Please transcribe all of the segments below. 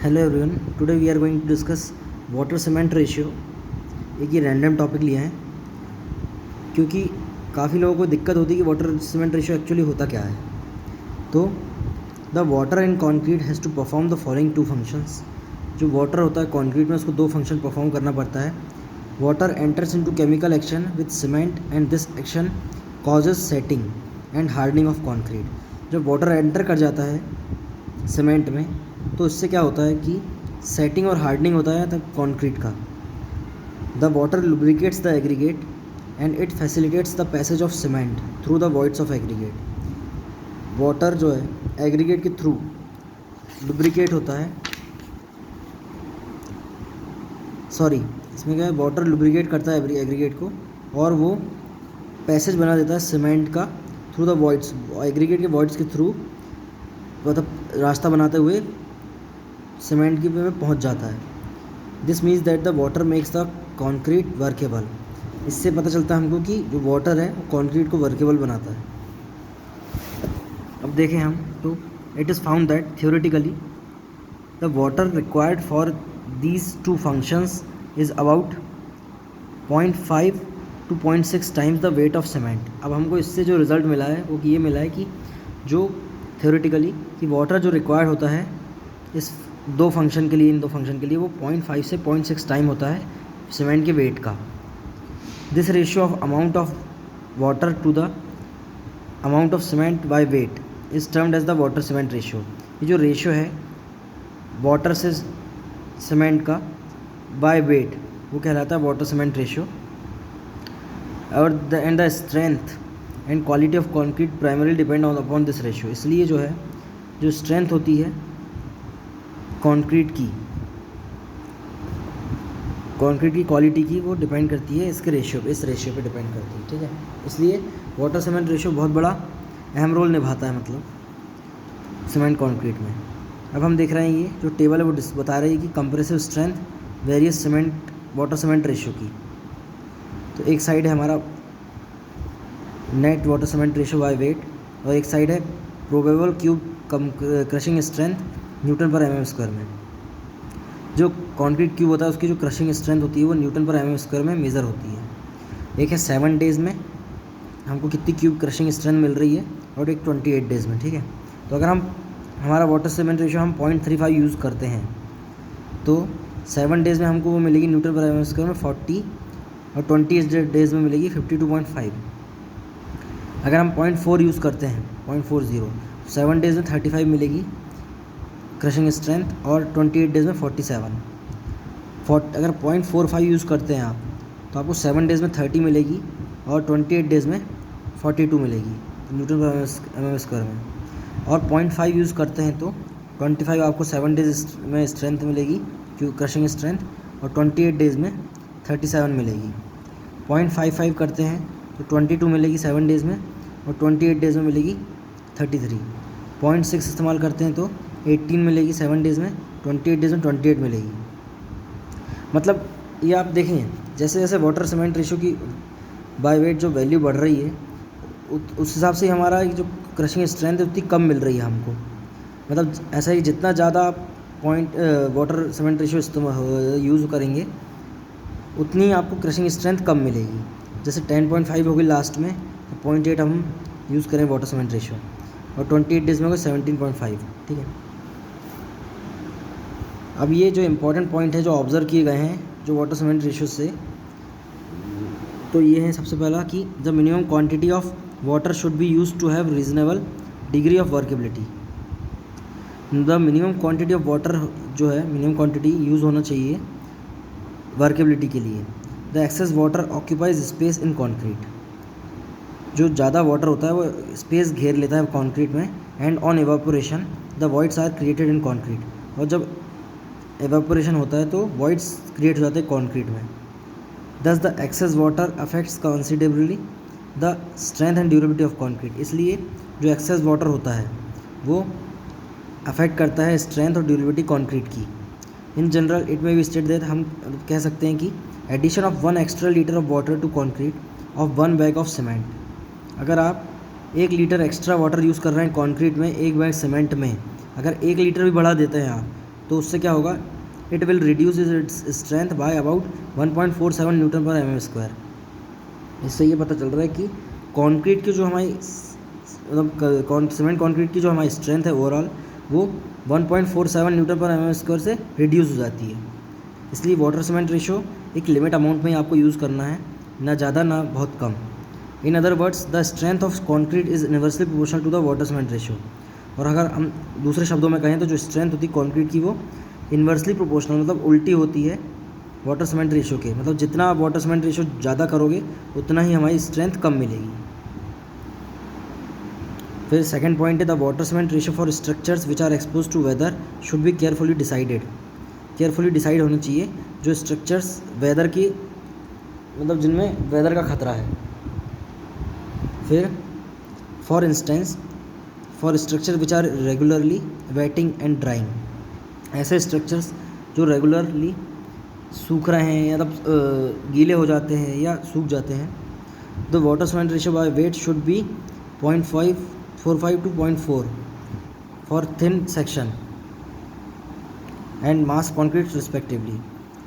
Hello everyone, today we are going to discuss water cement ratio. एक ये random topic लिया है क्योंकि काफ़ी लोगों को दिक्कत होती है कि वाटर सीमेंट रेशियो एक्चुअली होता क्या है। तो the water in concrete has to perform the following two functions. जो वाटर होता है कॉन्क्रीट में, उसको दो फंक्शन परफॉर्म करना पड़ता है। Water enters into chemical action with cement and this action causes setting and hardening of concrete. जब वाटर एंटर कर जाता है सीमेंट में तो इससे क्या होता है कि सेटिंग और हार्डनिंग होता है तब कॉन्क्रीट का। The water lubricates the aggregate and it facilitates the passage of cement through the voids of aggregate. Water जो है एग्रीगेट के थ्रू लुब्रिकेट होता है, इसमें क्या है, वाटर लुब्रिकेट करता है एग्रीगेट को और वो पैसेज बना देता है सीमेंट का थ्रू द वॉइड्स, एग्रीगेट के वॉइड्स के थ्रू मतलब रास्ता बनाते हुए सीमेंट की में पहुंच जाता है। This means that the water makes the concrete workable. इससे पता चलता है हमको कि जो वाटर है वो कॉन्क्रीट को वर्केबल बनाता है। अब देखें हम तो it is found that theoretically the water required for these two functions is about 0.5 to 0.6 times the weight of cement. अब हमको इससे जो रिज़ल्ट मिला है वो ये मिला है कि जो थियोरेटिकली कि वाटर जो रिक्वायर्ड होता है इस दो फंक्शन के लिए, इन दो फंक्शन के लिए, वो 0.5 से 0.6 टाइम होता है सीमेंट के वेट का। This ratio of amount of water to the amount of cement by weight is termed as the water cement ratio. ये जो रेशियो है वाटर से सीमेंट का बाय वेट वो कहलाता है वाटर सीमेंट रेशियो। और the strength and quality of concrete primary depend on upon this ratio. इसलिए जो है जो स्ट्रेंथ होती है कंक्रीट की क्वालिटी की वो डिपेंड करती है इसके रेशियो पे, इस रेशियो पे डिपेंड करती है, ठीक है। इसलिए वाटर सीमेंट रेशियो बहुत बड़ा अहम रोल निभाता है मतलब सीमेंट कंक्रीट में। अब हम देख रहे हैं ये जो टेबल है वो बता रही है कि compressive strength various cement water cement ratio की। तो एक साइड है हमारा net water cement ratio by weight और एक साइड है probable cube crushing strength Newton पर mm स्क्वायर में। जो कॉन्क्रीट क्यूब होता है उसकी जो क्रशिंग स्ट्रेंथ होती है वो न्यूटन पर mm स्क्वायर में मेज़र होती है। एक है 7 डेज़ में हमको कितनी क्यूब क्रशिंग स्ट्रेंथ मिल रही है और एक 28 डेज़ में, ठीक है। तो अगर हम हमारा वाटर सीमेंट रेशियो हम 0.35 यूज़ करते हैं तो 7 डेज़ में हमको वो मिलेगी न्यूटन पर mm स्क्वायर में 40 और 28 डेज़ में मिलेगी 52.5। अगर हम 0.4 यूज़ करते हैं 0.40 7 डेज़ में 35 मिलेगी क्रशिंग स्ट्रेंथ और 28 डेज़ में 47। अगर 0.45 यूज़ करते हैं आप तो आपको 7 डेज़ में 30 मिलेगी और 28 डेज़ में 42 मिलेगी न्यूटन पर mm स्क्वायर में। और 0.5 यूज़ करते हैं तो 25 आपको 7 डेज़ में स्ट्रेंथ मिलेगी क्यों क्रशिंग स्ट्रेंथ और 28 डेज़ में 37 मिलेगी। 0.55 करते हैं तो 22 मिलेगी 7 डेज़ में और 28 डेज़ में मिलेगी 33। 0.6 इस्तेमाल करते हैं तो 18 मिलेगी 7 डेज़ में, 28 डेज़ में 28 मिलेगी। मतलब ये आप देखें जैसे जैसे वाटर सीमेंट रेशियो की बाय वेट जो वैल्यू बढ़ रही है उस हिसाब से हमारा जो क्रशिंग स्ट्रेंथ है उतनी कम मिल रही है हमको। मतलब ऐसा ही जितना ज़्यादा आप वाटर सीमेंट रेशियो इस्तेमाल यूज़ करेंगे उतनी आपको क्रशिंग स्ट्रेंथ कम मिलेगी। जैसे 10.5 होगी लास्ट में तो 0.8 हम यूज़ करें वाटर सीमेंट रेशियो और 28 डेज़ में होगा 17.5, ठीक है। अब ये जो इम्पोर्टेंट पॉइंट है जो ऑब्ज़र्व किए गए हैं जो वाटर सीमेंट रेशियो से, तो ये है सबसे पहला कि the minimum quantity of water should be use to have reasonable degree of workability. The minimum quantity of water जो है मिनिमम क्वांटिटी यूज़ होना चाहिए वर्केबिलिटी के लिए। The excess water occupies space in concrete. जो ज़्यादा वाटर होता है वो स्पेस घेर लेता है कॉन्क्रीट में। And on evaporation the voids are created in concrete. और जब एवापोरेशन होता है तो वॉइड्स क्रिएट हो जाते हैं कॉन्क्रीट में। दस the excess water affects considerably the strength and durability of concrete. इसलिए जो एक्सेस वाटर होता है वो अफेक्ट करता है स्ट्रेंथ और ड्यूरेबिलिटी कॉन्क्रीट की। In general it may be state that हम कह सकते हैं कि addition of 1 extra litre of water to concrete of 1 bag of cement. अगर आप 1 लीटर एक्स्ट्रा वाटर यूज़ कर रहे हैं कॉन्क्रीट में 1 बैग सीमेंट में, अगर 1 लीटर भी बढ़ा देते हैं आप तो उससे क्या होगा, it will reduce its strength by about 1.47 Newton पर mm²। इससे ये पता चल रहा है कि कंक्रीट की जो हमारी मतलब सीमेंट कंक्रीट की जो हमारी स्ट्रेंथ है ओवरऑल वो 1.47 न्यूटन पर mm² से रिड्यूस हो जाती है। इसलिए वाटर सीमेंट रेशो एक लिमिट अमाउंट में ही आपको यूज़ करना है, ना ज़्यादा ना बहुत कम। In other words the strength of concrete is inversely proportional to the water cement ratio. और अगर हम दूसरे शब्दों में कहें तो जो स्ट्रेंथ होती है कंक्रीट की वो इन्वर्सली प्रोपोर्शनल मतलब उल्टी होती है वाटर सीमेंट रेशो के। मतलब जितना आप वाटर सीमेंट रेशो ज़्यादा करोगे उतना ही हमारी स्ट्रेंथ कम मिलेगी। फिर सेकंड पॉइंट है the water cement ratio for structures which are expose to weather should be carefully decided. Carefully decide होनी चाहिए जो स्ट्रक्चर्स वेदर की मतलब जिनमें वेदर का खतरा है। फिर for instance for structure which are regularly wetting and drying, ऐसे स्ट्रक्चर्स जो रेगुलरली सूख रहे हैं या तब गीले हो जाते हैं या सूख जाते हैं, the water cement ratio by weight should B 0.545 to 0.4 for thin section and mass concrete respectively.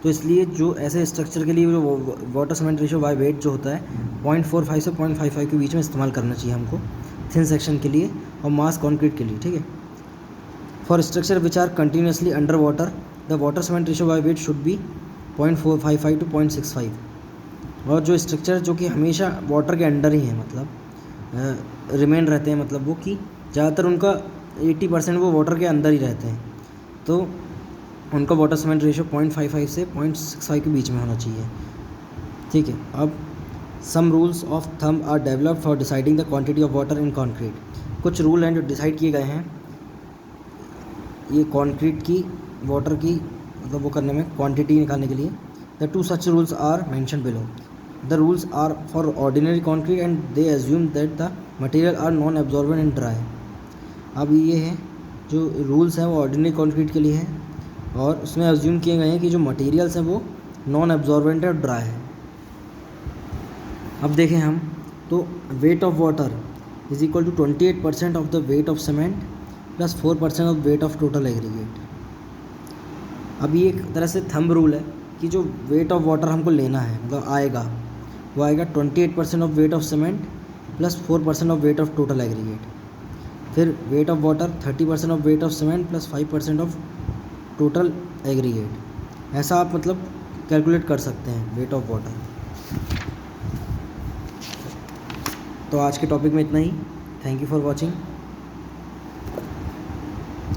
तो इसलिए जो ऐसे स्ट्रक्चर के लिए जो water cement ratio by wait जो होता है 0.45 से 0.55 के बीच में इस्तेमाल करना चाहिए हमको थिन सेक्शन के लिए और मास कॉन्क्रीट के लिए, ठीक है। For structure which are continuously under water the water cement ratio by weight should be 0.455 to 0.65। और जो स्ट्रक्चर जो कि हमेशा वाटर के अंडर ही हैं मतलब रिमेन रहते हैं, मतलब वो कि ज़्यादातर उनका 80% वो वाटर के अंदर ही रहते हैं, तो उनका वाटर सीमेंट रेशो 0.55 से 0.65 के बीच में होना चाहिए, ठीक है। अब some rules of thumb are developed for deciding the quantity of water in concrete. कुछ रूल हैं जो डिसाइड किए गए हैं ये कॉन्क्रीट की वाटर की मतलब वो करने में, क्वांटिटी निकालने के लिए। The two such rules are mention below. The rules are for ordinary concrete and they assume that the material are non absorbent and dry. अब ये है जो रूल्स हैं वो ऑर्डिनरी कॉन्क्रीट के लिए हैं और उसमें एज्यूम किए गए हैं कि जो मटेरियल्स हैं वो नॉन एब्जॉर्बेंट है और ड्राई है। अब देखें हम तो weight of water is equal to 28% of the weight of cement plus 4% of weight of total aggregate. अब ये एक तरह से थंब रूल है कि जो वेट ऑफ वाटर हमको लेना है मतलब आएगा वो आएगा 28% of weight of cement plus 4% of weight of total aggregate. फिर weight of water 30% of weight of cement plus 5% of total aggregate. ऐसा आप मतलब कैलकुलेट कर सकते हैं वेट ऑफ वाटर। तो आज के टॉपिक में इतना ही। Thank you for watching.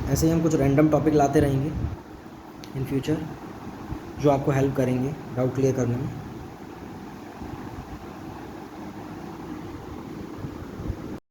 ऐसे ही हम कुछ रैंडम टॉपिक लाते रहेंगे इन फ्यूचर जो आपको हेल्प करेंगे डाउट क्लियर करने में।